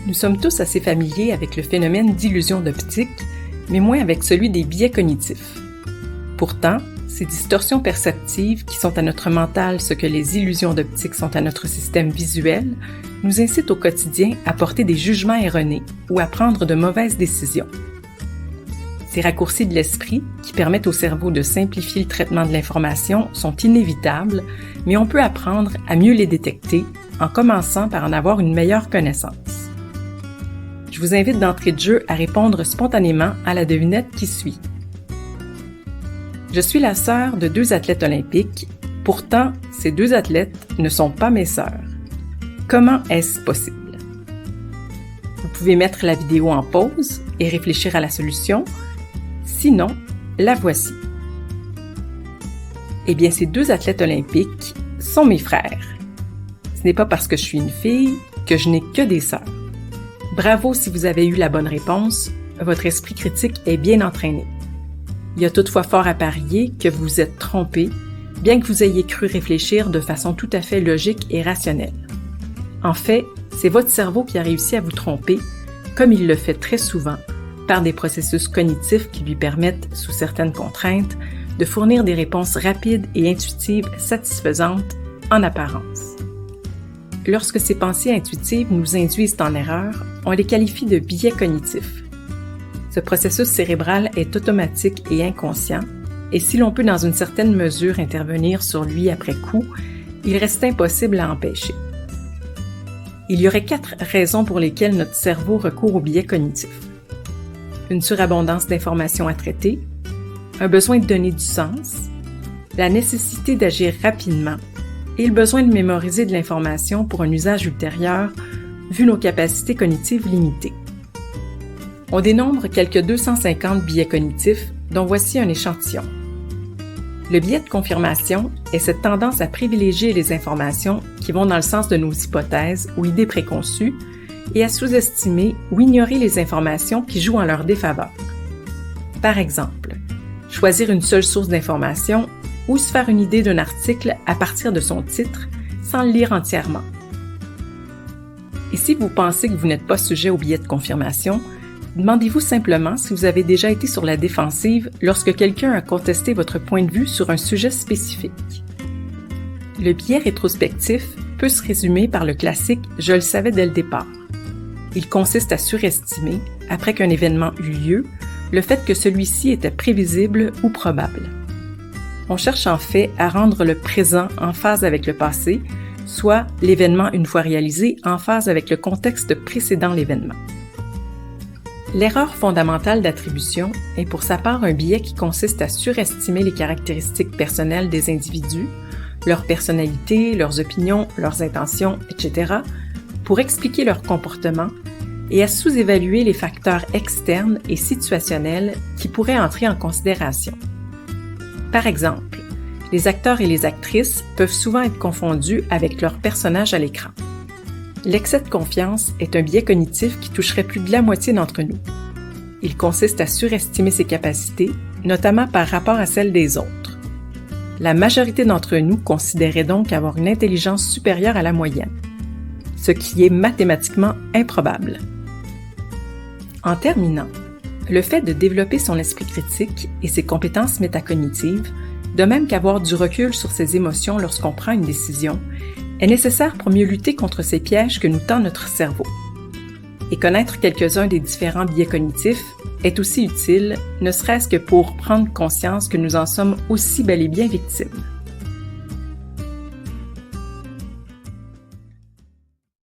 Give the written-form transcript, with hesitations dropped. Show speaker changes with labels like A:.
A: Nous sommes tous assez familiers avec le phénomène d'illusion d'optique, mais moins avec celui des biais cognitifs. Pourtant, ces distorsions perceptives qui sont à notre mental ce que les illusions d'optique sont à notre système visuel, nous incitent au quotidien à porter des jugements erronés ou à prendre de mauvaises décisions. Ces raccourcis de l'esprit, qui permettent au cerveau de simplifier le traitement de l'information, sont inévitables, mais on peut apprendre à mieux les détecter en commençant par en avoir une meilleure connaissance. Je vous invite d'entrée de jeu à répondre spontanément à la devinette qui suit. Je suis la sœur de 2 athlètes olympiques, pourtant ces 2 athlètes ne sont pas mes sœurs. Comment est-ce possible? Vous pouvez mettre la vidéo en pause et réfléchir à la solution. Sinon, la voici. Eh bien, ces 2 athlètes olympiques sont mes frères. Ce n'est pas parce que je suis une fille que je n'ai que des sœurs. Bravo si vous avez eu la bonne réponse, votre esprit critique est bien entraîné. Il y a toutefois fort à parier que vous vous êtes trompé, bien que vous ayez cru réfléchir de façon tout à fait logique et rationnelle. En fait, c'est votre cerveau qui a réussi à vous tromper, comme il le fait très souvent, par des processus cognitifs qui lui permettent, sous certaines contraintes, de fournir des réponses rapides et intuitives satisfaisantes en apparence. Lorsque ces pensées intuitives nous induisent en erreur, on les qualifie de biais cognitifs. Ce processus cérébral est automatique et inconscient, et si l'on peut dans une certaine mesure intervenir sur lui après coup, il reste impossible à empêcher. Il y aurait 4 raisons pour lesquelles notre cerveau recourt aux biais cognitifs. Une surabondance d'informations à traiter, un besoin de donner du sens, la nécessité d'agir rapidement et le besoin de mémoriser de l'information pour un usage ultérieur, vu nos capacités cognitives limitées. On dénombre quelques 250 biais cognitifs, dont voici un échantillon. Le biais de confirmation est cette tendance à privilégier les informations qui vont dans le sens de nos hypothèses ou idées préconçues et à sous-estimer ou ignorer les informations qui jouent en leur défaveur. Par exemple, choisir une seule source d'information ou se faire une idée d'un article à partir de son titre sans le lire entièrement. Et si vous pensez que vous n'êtes pas sujet au biais de confirmation, demandez-vous simplement si vous avez déjà été sur la défensive lorsque quelqu'un a contesté votre point de vue sur un sujet spécifique. Le biais rétrospectif peut se résumer par le classique « je le savais dès le départ ». Il consiste à surestimer, après qu'un événement eut lieu, le fait que celui-ci était prévisible ou probable. On cherche en fait à rendre le présent en phase avec le passé, soit l'événement une fois réalisé en phase avec le contexte précédent l'événement. L'erreur fondamentale d'attribution est pour sa part un biais qui consiste à surestimer les caractéristiques personnelles des individus, leur personnalité, leurs opinions, leurs intentions, etc., pour expliquer leur comportement et à sous-évaluer les facteurs externes et situationnels qui pourraient entrer en considération. Par exemple, les acteurs et les actrices peuvent souvent être confondus avec leurs personnages à l'écran. L'excès de confiance est un biais cognitif qui toucherait plus de la moitié d'entre nous. Il consiste à surestimer ses capacités, notamment par rapport à celles des autres. La majorité d'entre nous considérait donc avoir une intelligence supérieure à la moyenne, ce qui est mathématiquement improbable. En terminant, le fait de développer son esprit critique et ses compétences métacognitives, de même qu'avoir du recul sur ses émotions lorsqu'on prend une décision, est nécessaire pour mieux lutter contre ces pièges que nous tend notre cerveau. Et connaître quelques-uns des différents biais cognitifs est aussi utile, ne serait-ce que pour prendre conscience que nous en sommes aussi bel et bien victimes.